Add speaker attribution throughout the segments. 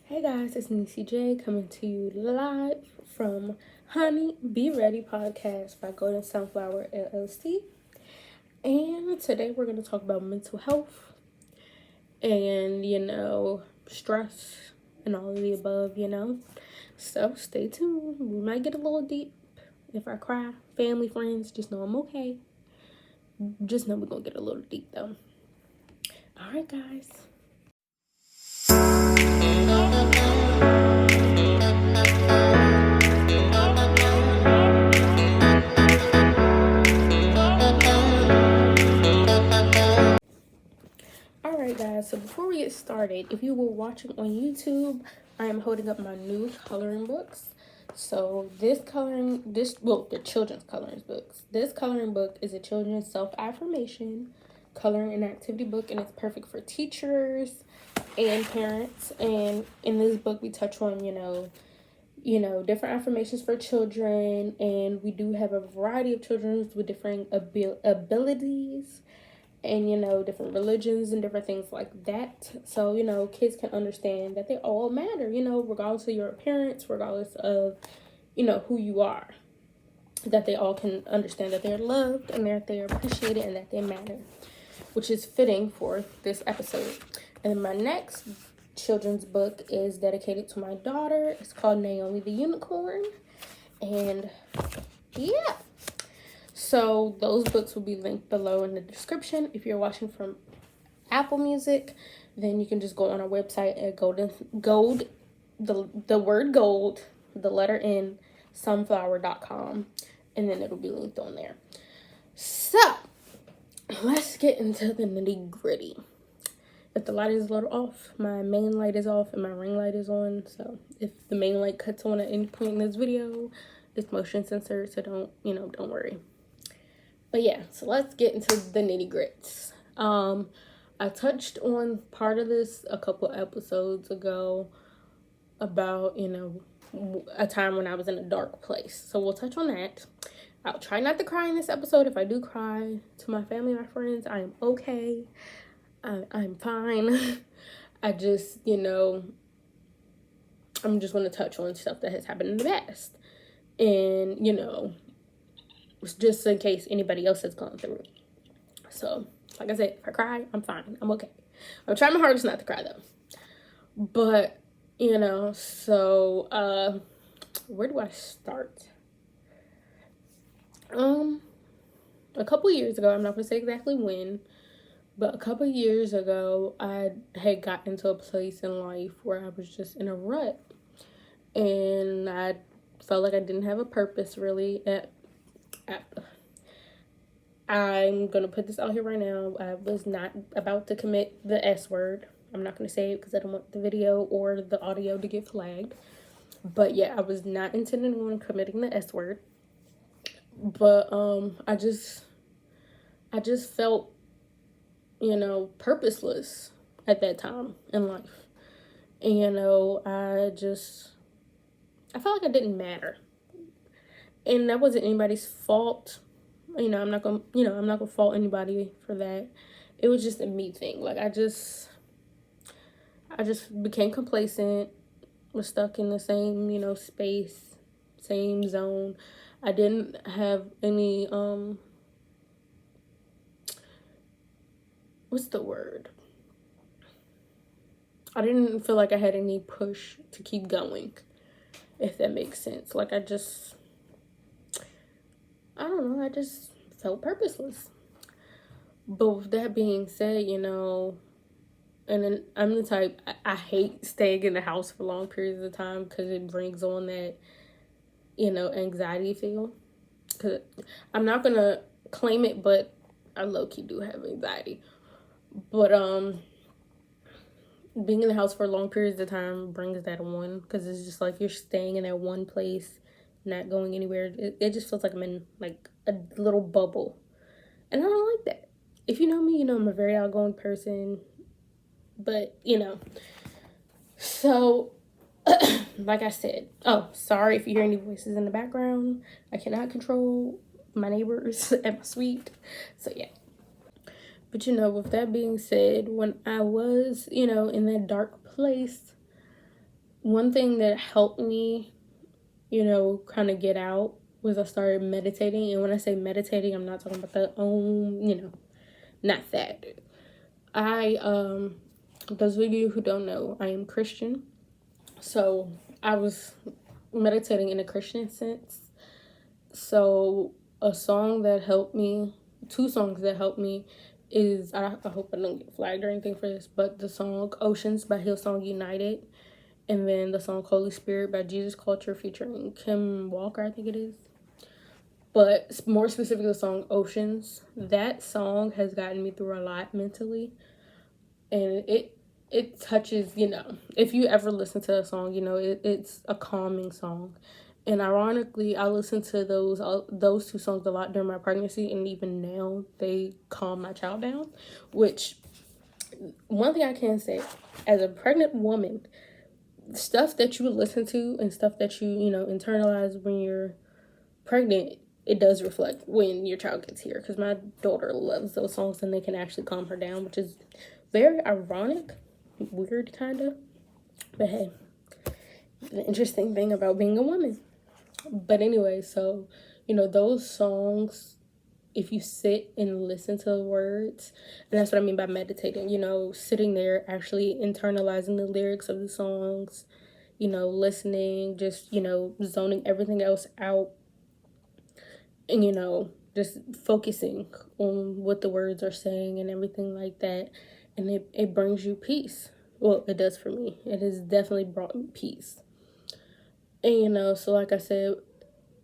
Speaker 1: Hey guys, it's Nisi J coming to you live from Honey Be Ready podcast by Golden Sunflower LLC. And today we're going to talk about mental health and, stress and all of the above. So stay tuned. We might get a little deep. If I cry, family, friends, just know I'm okay. Just know we're going to get a little deep though. All right, guys. Alright guys, so before we get started, if you were watching on YouTube, I am holding up my new coloring books. So they're children's coloring books. This coloring book is a children's self-affirmation coloring and activity book, and it's perfect for teachers and parents. And in this book we touch on, different affirmations for children, and we do have a variety of children with different abilities and different religions and different things like that. So kids can understand that they all matter, regardless of your appearance, regardless of who you are, that they all can understand that they're loved and that they're appreciated and that they matter, which is fitting for this episode. And then my next children's book is dedicated to my daughter. It's called Naomi the Unicorn, and yeah, so those books will be linked below in the description. If you're watching from Apple Music, then you can just go on our website at the word gold, the letter N, sunflower.com, and then it'll be linked on there. So let's get into the nitty gritty. If the light is a little off, my main light is off and my ring light is on. So if the main light cuts on at any point in this video, it's motion censored, so don't worry. But yeah, so let's get into the nitty grits. I touched on part of this a couple episodes ago about, a time when I was in a dark place. So we'll touch on that. I'll try not to cry in this episode. If I do cry, to my family, my friends, I am okay. I'm fine. I just, I'm just going to touch on stuff that has happened in the past. And, just in case anybody else has gone through it. So, like I said, if I cry, I'm fine. I'm okay. I'm trying my hardest not to cry, though. But, so, where do I start? A couple years ago, I'm not going to say exactly when, but a couple years ago, I had gotten into a place in life where I was just in a rut. And I felt like I didn't have a purpose, really. I'm going to put this out here right now. I was not about to commit the S word. I'm not going to say it because I don't want the video or the audio to get flagged. But yeah, I was not intending on committing the S word. But I just felt, purposeless at that time in life. And, I felt like I didn't matter. And that wasn't anybody's fault. I'm not gonna fault anybody for that. It was just a me thing. Like I just became complacent, was stuck in the same, space, same zone. I didn't have any what's the word? I didn't feel like I had any push to keep going, if that makes sense. Like I just felt purposeless. But with that being said, and then I'm the type, I hate staying in the house for long periods of time because it brings on that, anxiety feel. Because I'm not going to claim it, but I low-key do have anxiety. But being in the house for long periods of time brings that on, because it's just like you're staying in that one place, not going anywhere. It just feels like I'm in like a little bubble, and I don't like that. If you know me, I'm a very outgoing person, but so like I said, oh, sorry if you hear any voices in the background. I cannot control my neighbors at my suite, so yeah. But with that being said, when I was in that dark place, one thing that helped me, you know, kind of get out was I started meditating. And when I say meditating, I'm not talking about the you know, not that. Those of you who don't know, I am Christian. So I was meditating in a Christian sense. So a song that helped me, two songs that helped me is, I hope I don't get flagged or anything for this, but the song Oceans by Hillsong United, and then the song Holy Spirit by Jesus Culture featuring Kim Walker, I think it is. But more specifically, the song Oceans. That song has gotten me through a lot mentally. And it touches, you know, if you ever listen to a song, you know, it's a calming song. And ironically, I listen to those two songs a lot during my pregnancy, and even now they calm my child down. Which, one thing I can say, as a pregnant woman, stuff that you listen to and stuff that you know, internalize when you're pregnant, it does reflect when your child gets here. Because my daughter loves those songs, and they can actually calm her down, which is very ironic, weird kind of. But hey, the interesting thing about being a woman. But anyway, so, you know, those songs, if you sit and listen to the words, and that's what I mean by meditating, you know, sitting there actually internalizing the lyrics of the songs, you know, listening, just, you know, zoning everything else out, and, you know, just focusing on what the words are saying and everything like that. And it brings you peace. Well, it does for me. It has definitely brought me peace. And, you know, so like I said,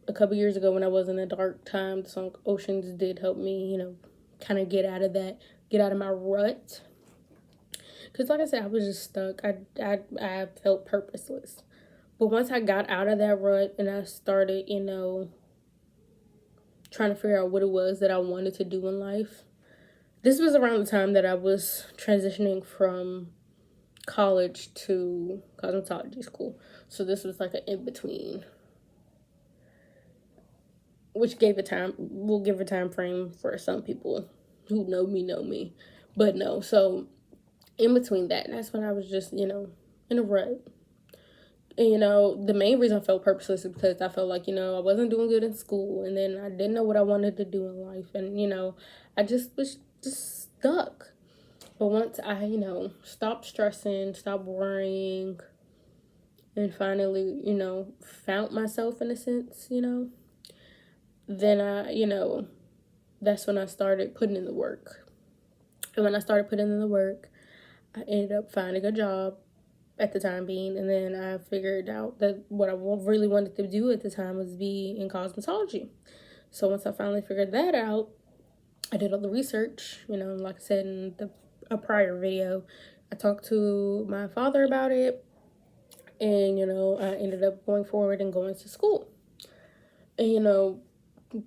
Speaker 1: a couple years ago when I was in a dark time, the song Oceans did help me, you know, kind of get out of that, get out of my rut. Because like I said, I was just stuck. I felt purposeless. But once I got out of that rut and I started, you know, trying to figure out what it was that I wanted to do in life, this was around the time that I was transitioning from college to cosmetology school. So this was like an in-between, which will give a time frame for some people who know me. But no, so in between that's when I was just, you know, in a rut. And, you know, the main reason I felt purposeless is because I felt like, you know, I wasn't doing good in school, and then I didn't know what I wanted to do in life. And, you know, I just was just stuck. But once I, you know, stopped stressing, stopped worrying, and finally, you know, found myself in a sense, you know, then you know, that's when I started putting in the work. And when I started putting in the work, I ended up finding a job at the time being. And then I figured out that what I really wanted to do at the time was be in cosmetology. So once I finally figured that out, I did all the research, you know, like I said in a prior video. I talked to my father about it, and, you know, I ended up going forward and going to school. And, you know,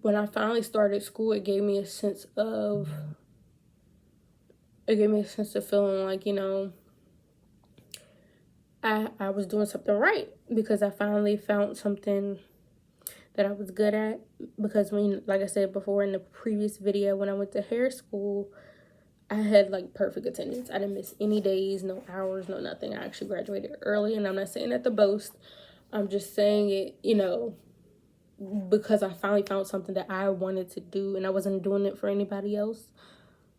Speaker 1: when I finally started school, it gave me a sense of feeling like, you know, I was doing something right, because I finally found something that I was good at. Because when, like I said before in the previous video, when I went to hair school, I had like perfect attendance. I didn't miss any days, no hours, no nothing. I actually graduated early, and I'm not saying that to boast. I'm just saying it, you know, because I finally found something that I wanted to do, and I wasn't doing it for anybody else,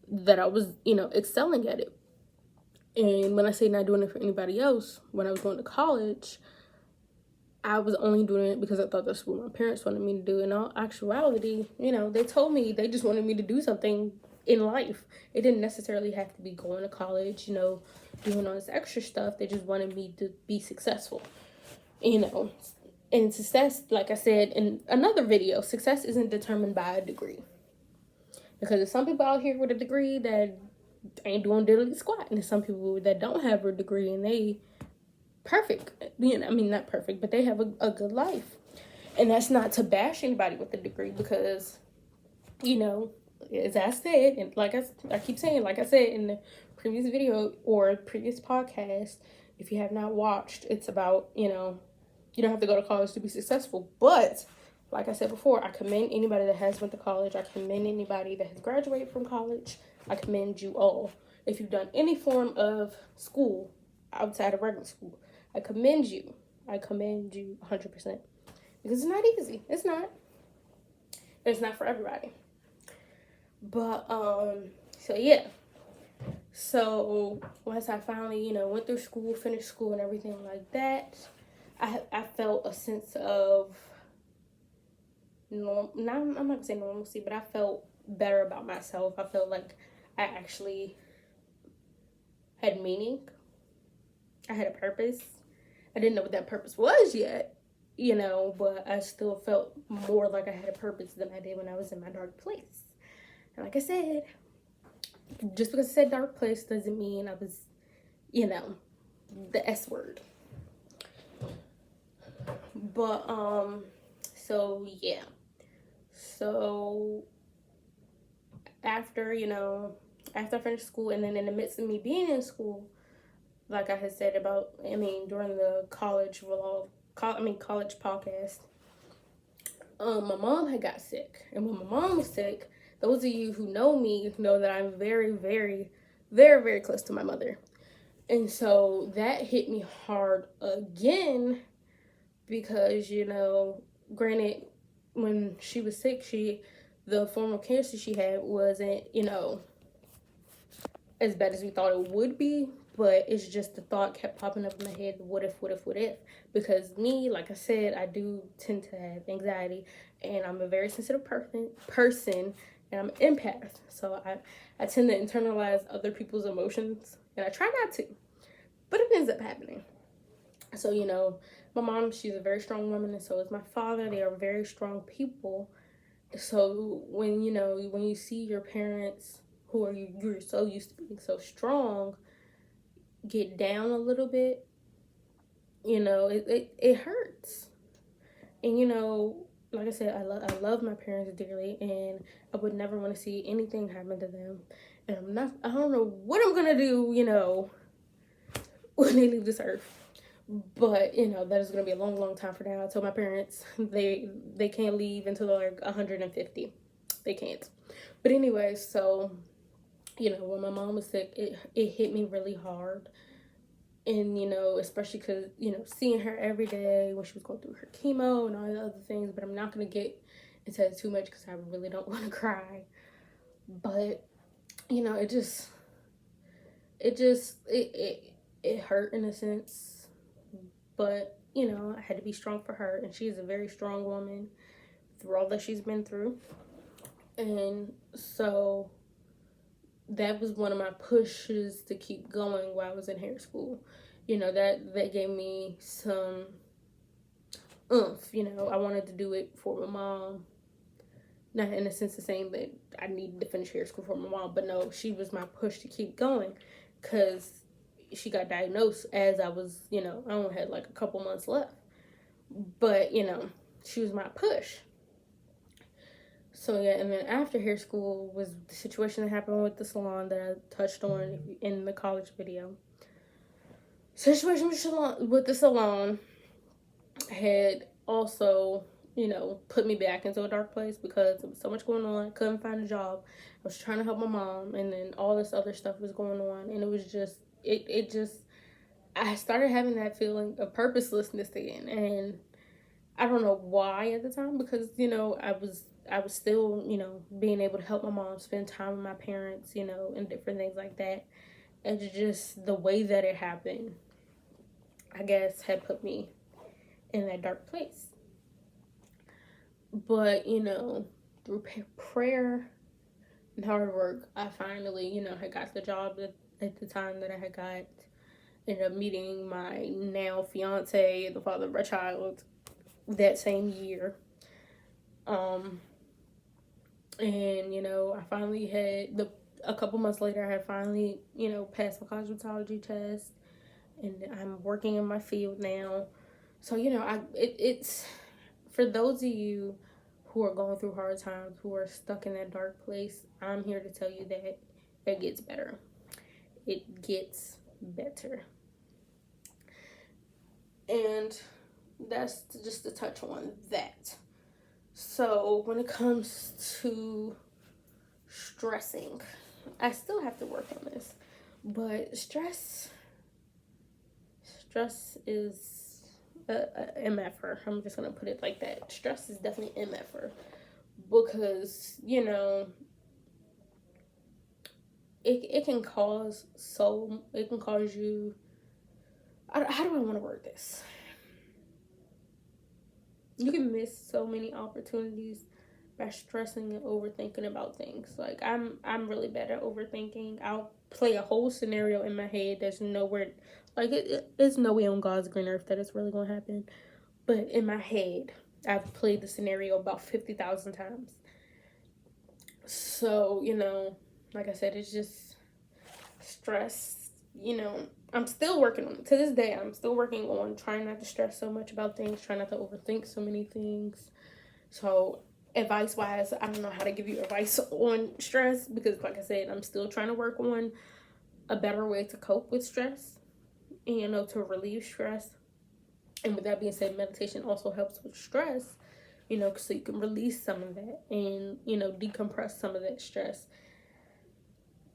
Speaker 1: that I was, you know, excelling at it. And when I say not doing it for anybody else, when I was going to college, I was only doing it because I thought that's what my parents wanted me to do. In all actuality, you know, they told me they just wanted me to do something in life. It didn't necessarily have to be going to college, you know, doing all this extra stuff. They just wanted me to be successful, you know. And success, like I said in another video, success isn't determined by a degree. Because there's some people out here with a degree that ain't doing diddly squat, and there's some people that don't have a degree and they perfect, you know, I mean, not perfect, but they have a good life. And that's not to bash anybody with a degree, because, you know, as I said, and like I keep saying, like I said in the previous video or previous podcast, if you have not watched, it's about, you know, you don't have to go to college to be successful. But like I said before, I commend anybody that has went to college. I commend anybody that has graduated from college. I commend you all. If you've done any form of school outside of regular school, I commend you. I commend you 100%. Because it's not easy. It's not. It's not for everybody. But, so yeah. So, once I finally, went through school, finished school and everything like that, I felt a sense of, I'm not going to say normalcy, but I felt better about myself. I felt like I actually had meaning. I had a purpose. I didn't know what that purpose was yet, but I still felt more like I had a purpose than I did when I was in my dark place. And like I said, just because I said dark place doesn't mean I was, the S word. But, so yeah. So after I finished school, and then in the midst of me being in school, like I had said during the college podcast, my mom had got sick. And when my mom was sick, those of you who know me know that I'm very, very, very, very close to my mother. And so that hit me hard again because, granted, when she was sick, the form of cancer she had wasn't, as bad as we thought it would be, but it's just the thought kept popping up in my head, what if? Because me, like I said, I do tend to have anxiety, and I'm a very sensitive person, and I'm an empath, so I tend to internalize other people's emotions, and I try not to, but it ends up happening. So, my mom, she's a very strong woman, and so is my father. They are very strong people. So when you see your parents who you're so used to being so strong get down a little bit, it hurts. And like I said, I love my parents dearly, and I would never want to see anything happen to them. And I don't know what I'm gonna do, when they leave this earth. But that is gonna be a long, long time from now. I told my parents they can't leave until they're like 150. They can't. But anyway, so when my mom was sick, it hit me really hard. And especially because seeing her every day when she was going through her chemo and all the other things. But I'm not gonna get into it too much because I really don't want to cry. But it hurt in a sense. But, I had to be strong for her. And she's a very strong woman through all that she's been through. And so that was one of my pushes to keep going while I was in hair school. That gave me some oomph. I wanted to do it for my mom. Not in a sense of saying that I needed to finish hair school for my mom. But no, she was my push to keep going. Because she got diagnosed as I was, I only had like a couple months left. But, she was my push. So, yeah, and then after hair school was the situation that happened with the salon that I touched on in the college video. Situation with the salon had also, put me back into a dark place because there was so much going on. I couldn't find a job. I was trying to help my mom, and then all this other stuff was going on. And it was just, I started having that feeling of purposelessness again. And I don't know why at the time, because, I was still, being able to help my mom, spend time with my parents, and different things like that. It's just the way that it happened, I guess, had put me in that dark place. But, through prayer and hard work, I finally, had got the job at the time that I had got. Ended up meeting my now fiance, the father of my child, that same year. And, I finally had, a couple months later, I had finally, passed my cosmetology test, and I'm working in my field now. So, it's, for those of you who are going through hard times, who are stuck in that dark place, I'm here to tell you that it gets better. It gets better. And that's just to touch on that. So when it comes to stressing, I still have to work on this, but stress stress is a MFer. I'm just gonna put it like that. Stress is definitely MFer because it can cause you. How do I want to word this? You can miss so many opportunities by stressing and overthinking about things. Like I'm really bad at overthinking. I'll play a whole scenario in my head that's nowhere, like it's no way on God's green earth that it's really gonna happen. But in my head, I've played the scenario about 50,000 times. So, like I said, it's just stress. I'm still working on it. To this day, I'm still working on trying not to stress so much about things, trying not to overthink so many things. So, advice wise, I don't know how to give you advice on stress because, like I said, I'm still trying to work on a better way to cope with stress and, to relieve stress. And with that being said, meditation also helps with stress, so you can release some of that and, decompress some of that stress.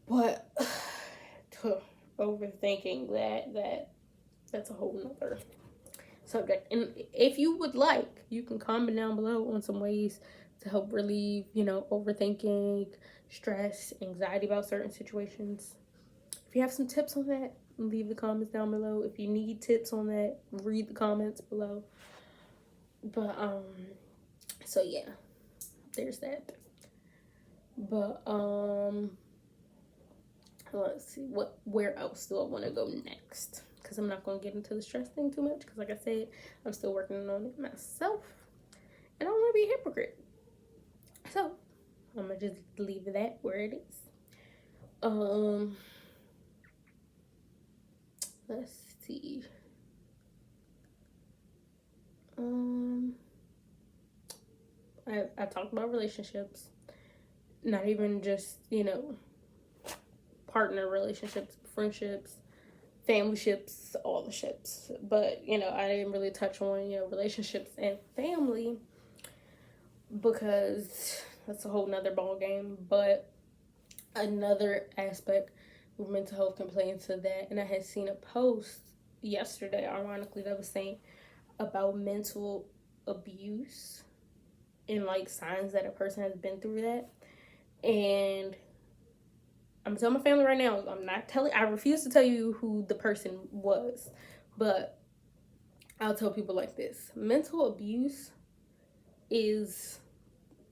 Speaker 1: But overthinking that's a whole nother subject. And if you would like, you can comment down below on some ways to help relieve, overthinking, stress, anxiety about certain situations. If you have some tips on that, leave the comments down below. If you need tips on that, read the comments below. But so yeah, there's that. But let's see, where else do I want to go next? Because I'm not going to get into the stress thing too much, because like I said, I'm still working on it myself, and I don't want to be a hypocrite. So I'm gonna just leave that where it is. Let's see. I talked about relationships, not even just partner relationships, friendships, family ships, all the ships. But I didn't really touch on relationships and family because that's a whole nother ball game. But another aspect of mental health can play into that, and I had seen a post yesterday, ironically, that was saying about mental abuse and like signs that a person has been through that. And I'm telling my family right now, I refuse to tell you who the person was, but I'll tell people like this. Mental abuse is,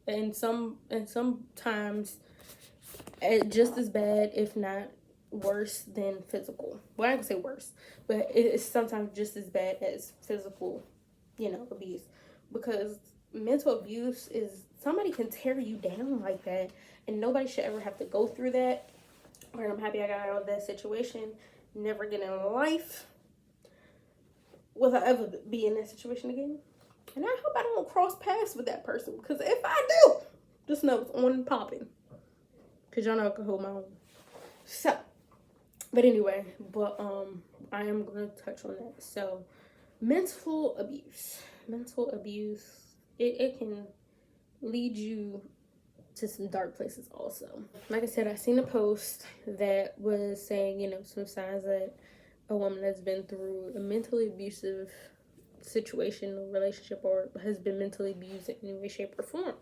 Speaker 1: and sometimes just as bad, if not worse than physical. Well, I can say worse, but it's sometimes just as bad as physical, abuse. Because mental abuse is, somebody can tear you down like that, and nobody should ever have to go through that. And I'm happy I got out of that situation. Never again in life will I ever be in that situation again. And I hope I don't cross paths with that person, because if I do, just know it's on and popping. Because y'all know I can hold my own. So, but anyway, I am going to touch on that. So, mental abuse. It can lead you to some dark places also. Like I said, I seen a post that was saying, some signs that a woman has been through a mentally abusive situation or relationship, or has been mentally abused in any way, shape, or form.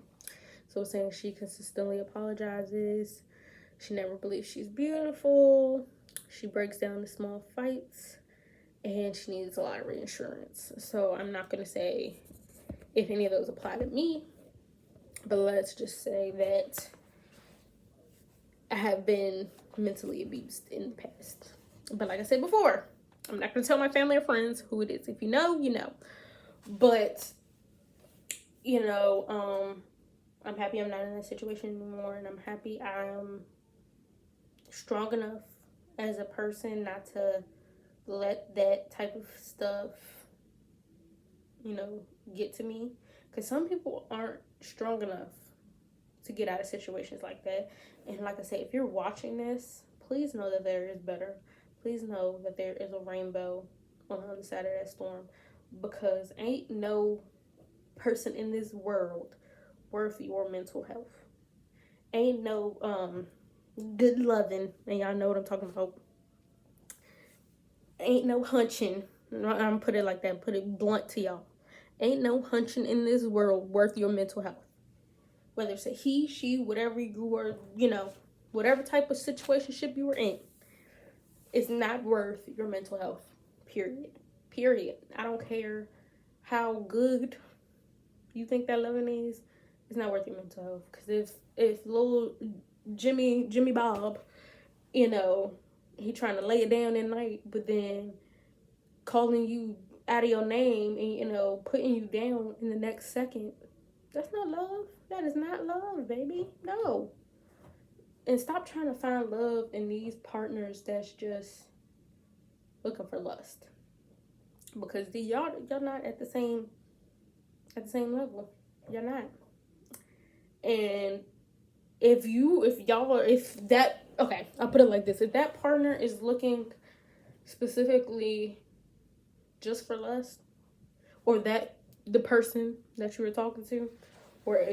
Speaker 1: So it's saying she consistently apologizes. She never believes she's beautiful. She breaks down to small fights. And she needs a lot of reassurance. So I'm not going to say if any of those apply to me, but let's just say that I have been mentally abused in the past. But like I said before, I'm not going to tell my family or friends who it is. If you know, you know. But, I'm happy I'm not in that situation anymore. And I'm happy I'm strong enough as a person not to let that type of stuff, get to me. Because some people aren't strong enough to get out of situations like that. And like I say, if you're watching this, please know that there is better. Please know that there is a rainbow on the other side of that storm. Because ain't no person in this world worth your mental health. Ain't no good loving, and y'all know what I'm talking about. Ain't no hunching I'm put it like that, put it blunt to y'all. Ain't no hunching in this world worth your mental health. Whether it's a he, she, whatever you were, whatever type of situationship you were in, it's not worth your mental health. Period. Period. I don't care how good you think that loving is. It's not worth your mental health. Because if little Jimmy Bob, he trying to lay it down at night, but then calling you out of your name and putting you down in the next second, that's not love. That is not love, baby. No. And stop trying to find love in these partners that's just looking for lust, because y'all not at the same level. You're not. And I'll put it like this: if that partner is looking specifically just for lust, or that the person that you were talking to, or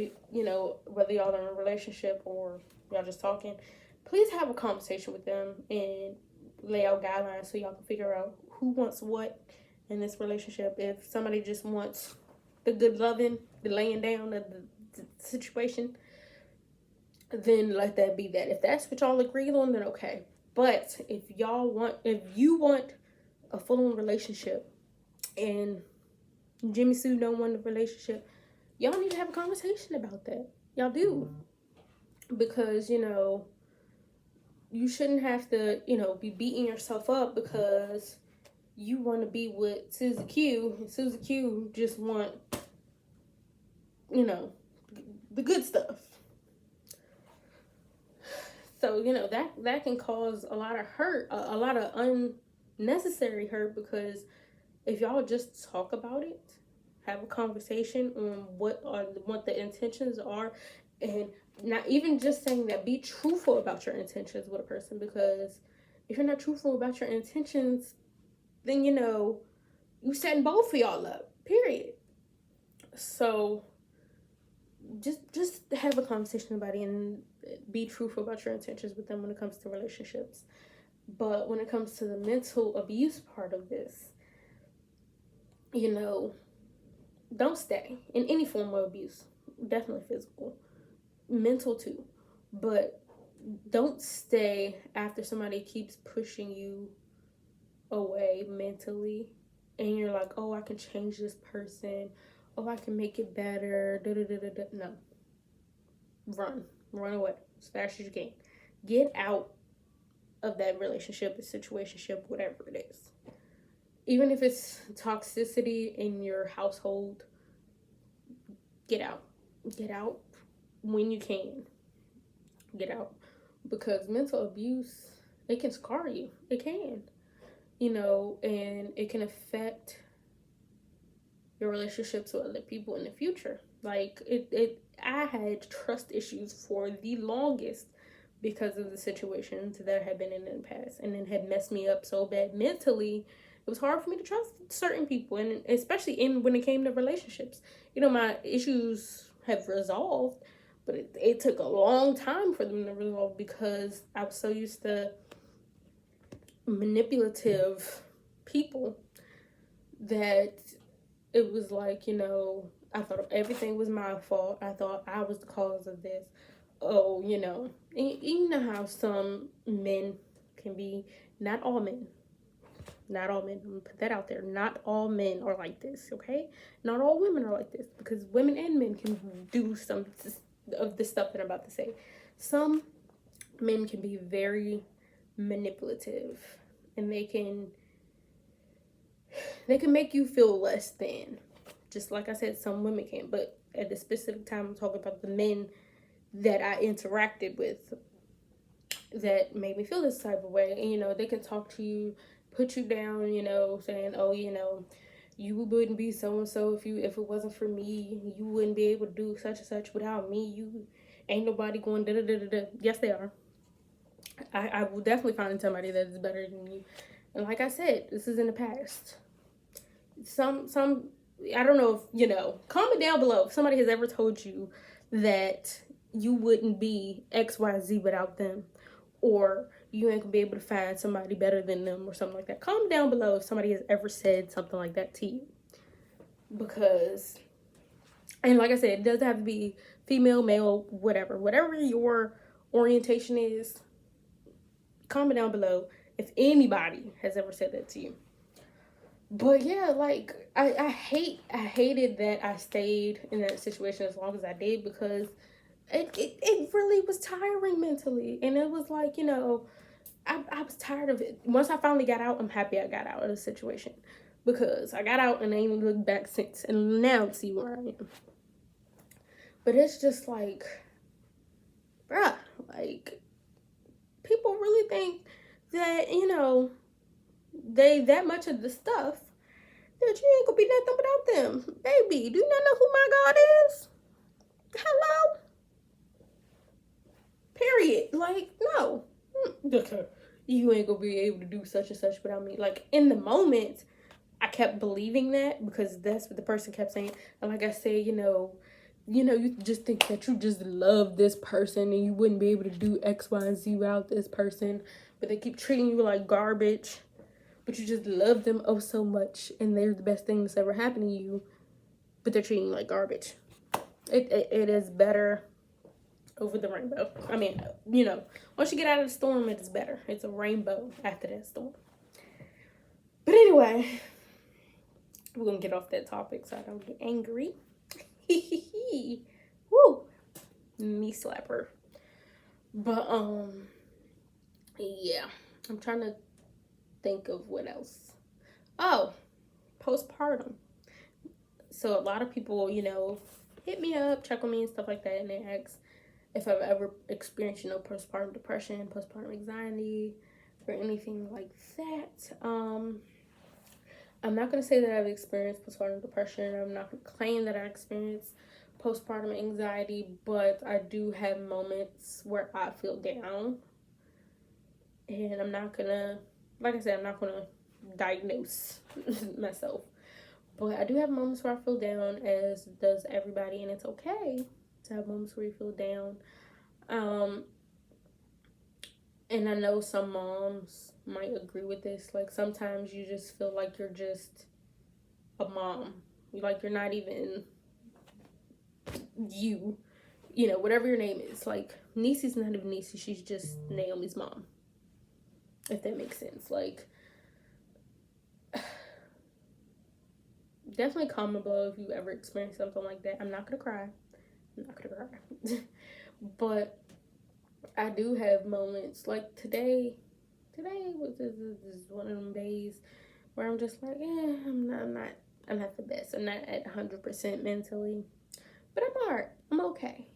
Speaker 1: whether y'all are in a relationship or y'all just talking, please have a conversation with them and lay out guidelines so y'all can figure out who wants what in this relationship. If somebody just wants the good loving, the laying down of the situation, then let that be that. If that's what y'all agree on, then okay. But if you want a full-on relationship and Jimmy Sue don't want a relationship, y'all need to have a conversation about that. Y'all do. Because, you shouldn't have to, be beating yourself up because you want to be with Susie Q, and Susie Q just want, the good stuff. So, that can cause a lot of hurt, a lot of unnecessary hurt, because if y'all just talk about it, have a conversation on what the intentions are, and not even just saying that, be truthful about your intentions with a person, because if you're not truthful about your intentions, then you setting both of y'all up, period. So just have a conversation about it and be truthful about your intentions with them when it comes to relationships. But when it comes to the mental abuse part of this, don't stay in any form of abuse. Definitely physical, mental too. But don't stay after somebody keeps pushing you away mentally, and you're like, oh, I can change this person, oh, I can make it better. No. Run away as fast as you can. Get out of that relationship, situationship, whatever it is. Even if it's toxicity in your household, get out. Get out when you can. Get out. Because mental abuse, it can scar you. It can. And it can affect your relationships with other people in the future. Like, I had trust issues for the longest because of the situations that I had been in the past, and it had messed me up so bad mentally. It was hard for me to trust certain people, and especially when it came to relationships. My issues have resolved, but it took a long time for them to resolve because I was so used to manipulative people that it was like, I thought everything was my fault. I thought I was the cause of this. Oh, and you know how some men can be, not all men. Not all men. I'm going to put that out there. Not all men are like this, okay? Not all women are like this, because women and men can do some of the stuff that I'm about to say. Some men can be very manipulative, and they can make you feel less than. Just like I said, some women can. But at the specific time, I'm talking about the men that I interacted with that made me feel this type of way. And, they can talk to you, put you down, saying, oh, you wouldn't be so-and-so if it wasn't for me. You wouldn't be able to do such and such without me. You ain't nobody going da-da-da-da-da. Yes, they are. I will definitely find somebody that is better than you. And like I said, this is in the past. Some I don't know if, comment down below if somebody has ever told you that you wouldn't be XYZ without them. Or, you ain't gonna be able to find somebody better than them or something like that. Comment down below if somebody has ever said something like that to you. Because, and like I said, it doesn't have to be female, male, whatever. Whatever your orientation is, comment down below if anybody has ever said that to you. But yeah, like I hated that I stayed in that situation as long as I did, because it really was tiring mentally. And it was like, you know, I was tired of it. Once I finally got out, I'm happy I got out of the situation, because I got out and I ain't looked back since, and now see where I am. But it's just like, bruh, like, people really think that, you know, they that much of the stuff that you ain't gonna be nothing without them. Baby, do you not know who my God is? Hello? Period. Like, no. You ain't gonna be able to do such and such without me. Like, in the moment, I kept believing that, because that's what the person kept saying. And like I said, you know, you just think that you just love this person and you wouldn't be able to do X, Y, and Z without this person. But they keep treating you like garbage. But you just love them oh so much, and they're the best thing that's ever happened to you, but they're treating you like garbage. It is better over the rainbow. I mean, you know, once you get out of the storm, it is better. It's a rainbow after that storm. But anyway, we're gonna get off that topic so I don't get angry. Woo! Knee slapper. But yeah, I'm trying to think of what else. Oh, postpartum. So a lot of people, you know, hit me up, check on me and stuff like that, and they ask if I've ever experienced, you know, postpartum depression, postpartum anxiety, or anything like that. I'm not gonna say that I've experienced postpartum depression. I'm not gonna claim that I experienced postpartum anxiety, but I do have moments where I feel down, and I'm not gonna, like I said, I'm not gonna diagnose myself. But I do have moments where I feel down, as does everybody, and it's okay to have moments where you feel down. And I know some moms might agree with this. Like, sometimes you just feel like you're just a mom. Like, you're not even you know, whatever your name is. Like, Niecy's not even Niecy. She's just Naomi's mom. If that makes sense. Like, definitely comment below if you ever experienced something like that. I'm not gonna cry. But I do have moments like today was this one of them days where I'm just like, I'm not the best. I'm not at 100% mentally, but I'm alright. I'm okay.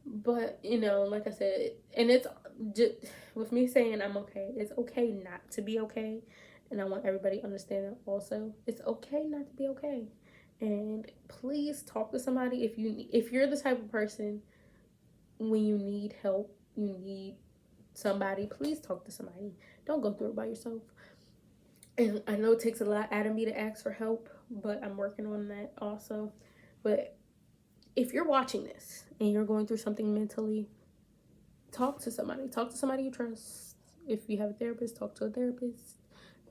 Speaker 1: But, you know, like I said, and it's just with me saying I'm okay, it's okay not to be okay. And I want everybody to understand that also. It's okay not to be okay. And please talk to somebody if you're the type of person, when you need help, you need somebody, please talk to somebody. Don't go through it by yourself. And I know it takes a lot out of me to ask for help, but I'm working on that also. But if you're watching this and you're going through something mentally, talk to somebody. Talk to somebody you trust. If you have a therapist, talk to a therapist.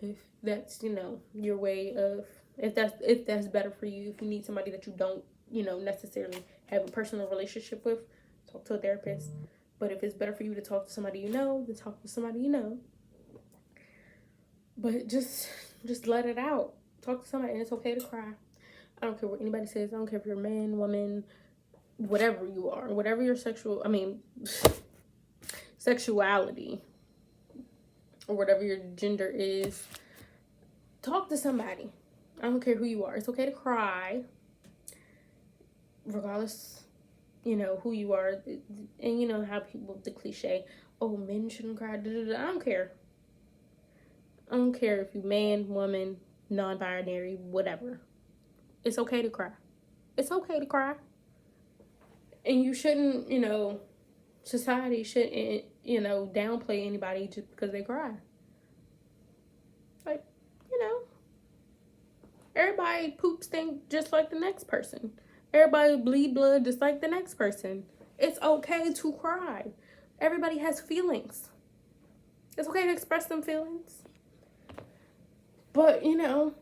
Speaker 1: If that's, you know, your way of, if that's better for you, if you need somebody that you don't, you know, necessarily have a personal relationship with, talk to a therapist. But if it's better for you to talk to somebody you know, then talk to somebody you know. But just let it out. Talk to somebody, and it's okay to cry. I don't care what anybody says. I don't care if you're a man, woman, whatever you are, whatever your sexuality, or whatever your gender is. Talk to somebody. I don't care who you are. It's okay to cry, regardless, you know, who you are. And you know how people, the cliche, oh, men shouldn't cry. I don't care. I don't care if you're man, woman, non-binary, whatever. It's okay to cry. It's okay to cry. And you shouldn't, you know, society shouldn't, you know, downplay anybody just because they cry. Like, you know, everybody poops stink just like the next person. Everybody bleed blood just like the next person. It's okay to cry. Everybody has feelings. It's okay to express them feelings. But, you know,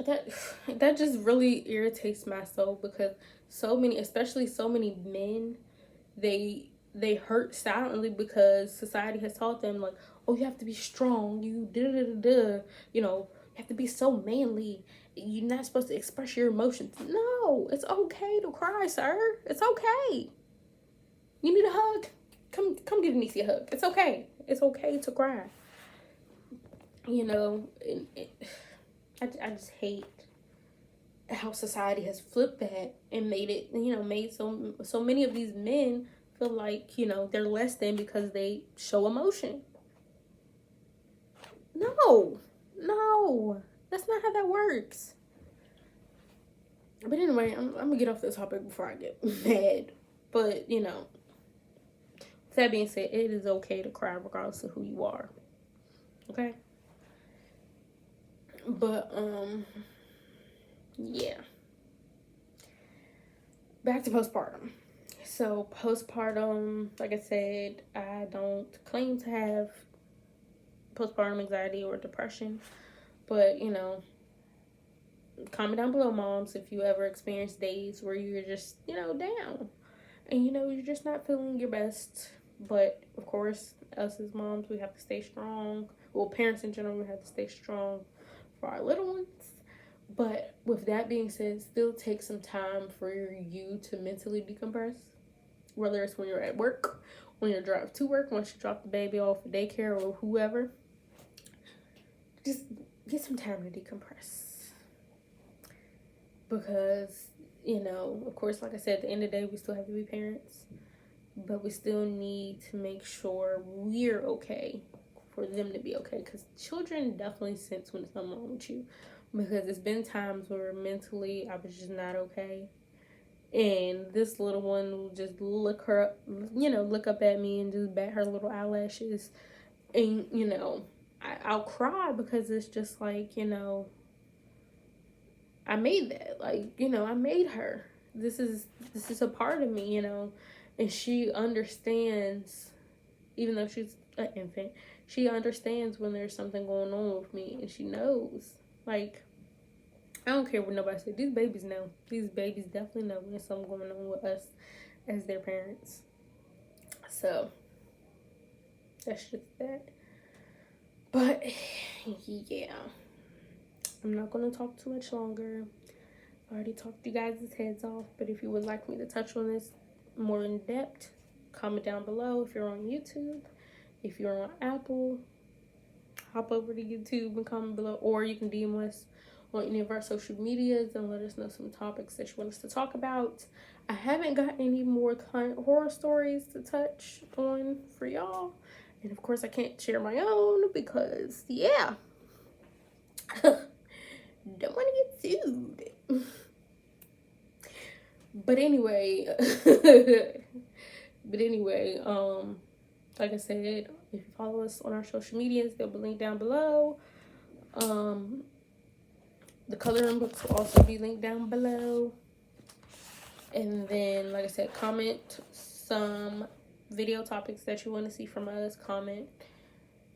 Speaker 1: that just really irritates my soul, because so many, especially so many men, they hurt silently because society has taught them, like, oh, you have to be strong, you da da da da, you know, you have to be so manly, you're not supposed to express your emotions. No, it's okay to cry, sir. It's okay. You need a hug? Come give Niecy a hug. It's okay. It's okay to cry. You know, I just hate how society has flipped that and made it, you know, made so many of these men feel like, you know, they're less than because they show emotion. No, that's not how that works. But anyway, I'm gonna get off this topic before I get mad. But, you know, with that being said, it is okay to cry regardless of who you are. Okay? But, yeah. Back to postpartum. So, postpartum, like I said, I don't claim to have postpartum anxiety or depression. But, you know, comment down below, moms, if you ever experience days where you're just, you know, down. And, you know, you're just not feeling your best. But, of course, us as moms, we have to stay strong. Well, parents in general, we have to stay strong for our little ones. But with that being said, still take some time for you to mentally decompress. Whether it's when you're at work, when you're driving to work, once you drop the baby off at daycare or whoever. Just get some time to decompress. Because, you know, of course, like I said, at the end of the day, we still have to be parents. But we still need to make sure we're okay for them to be okay. Because children definitely sense when something wrong with you. Because there's been times where mentally I was just not okay. And this little one will just look up at me and just bat her little eyelashes. And, you know, I'll cry because it's just like, you know, I made that. Like, you know, I made her. This is a part of me, you know. And she understands, even though she's an infant, she understands when there's something going on with me. And she knows. Like, I don't care what nobody says. These babies know. These babies definitely know when there's something going on with us as their parents. So, that's just that. But, yeah. I'm not going to talk too much longer. I already talked you guys' heads off. But if you would like me to touch on this more in depth, comment down below. If you're on YouTube, if you're on Apple, hop over to YouTube and comment below. Or you can DM us on any of our social medias and let us know some topics that you want us to talk about. I haven't got any more client horror stories to touch on for y'all. And of course, I can't share my own because, yeah, don't want to get sued. But anyway, like I said, if you follow us on our social medias, they'll be linked down below. The coloring books will also be linked down below. And then, like I said, comment some video topics that you want to see from us. Comment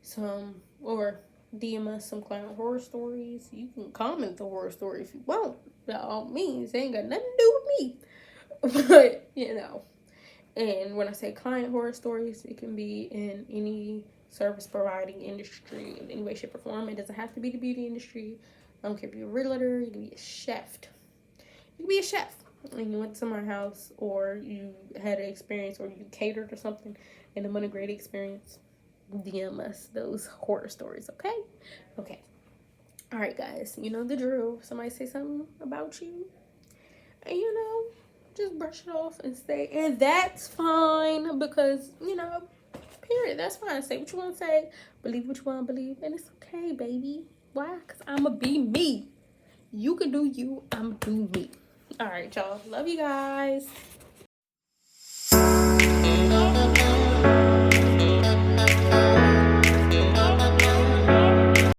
Speaker 1: some, or DM us some client horror stories. You can comment the horror story if you want. By all means, it ain't got nothing to do with me. But, you know. And when I say client horror stories, it can be in any service providing industry in any way, shape, or form. It doesn't have to be the beauty industry. I don't care if you're a realtor, you can be a chef. You can be a chef. And you went to someone's house, or you had an experience, or you catered or something, and it was a great experience. DM us those horror stories, okay? Okay. All right, guys. You know the drill. If somebody say something about you, and you know, just brush it off and stay. And that's fine because, you know, period. That's fine. Say what you want to say. Believe what you want to believe. And it's okay, baby. Why? Because I'm going to be me. You can do you. I'm going to do me. All right, y'all. Love you guys.